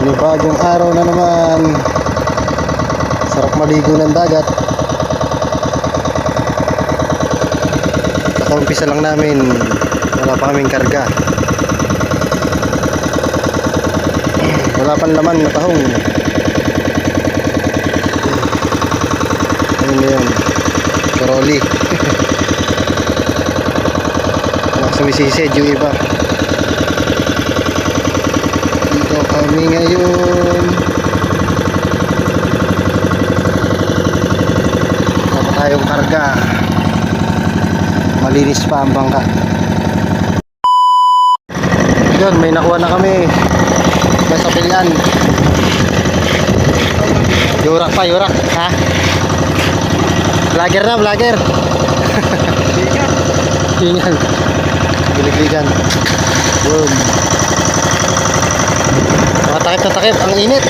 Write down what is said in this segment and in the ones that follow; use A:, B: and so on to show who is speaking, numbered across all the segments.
A: Panibagong araw na naman. Sarap maligo ng dagat. Kakaumpisa lang namin. Wala pa kaming karga. Wala pang laman na tahong. Ayun na yun. Karoli. Sumisised yung iba. Dito kami ngayon. Wala tayong karga. Malinis pa ang bangka. Yun, may nakuha na kami. May sapilyan. Yurak pa, yurak. Ha? Vlogger na, vlogger. Ingan. Biligligan. Boom. Takip na takip. Ang init.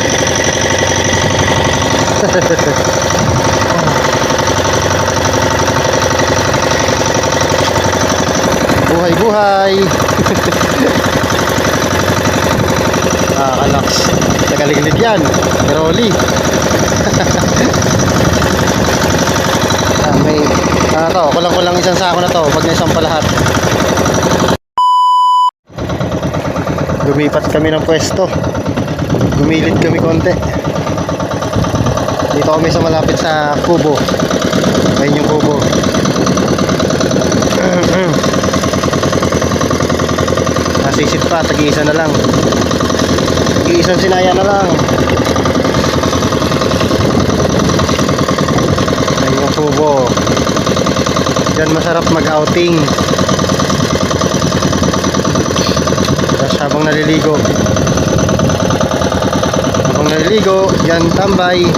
A: Buhay buhay. Kalaks. Nagaliglig yan. Karoli. May kulang-kulang isang sako na to. Pag naisang pa lahat. Lumipat kami ng pwesto. Gumilid kami konti. Dito kami sa malapit sa kubo. Ayun yung kubo. Nasisit pa, tag-iisa na lang. Tag-iisang sinaya na lang. Ayun yung kubo. Diyan masarap mag-outing. Tapos habang naliligo, yan tambay.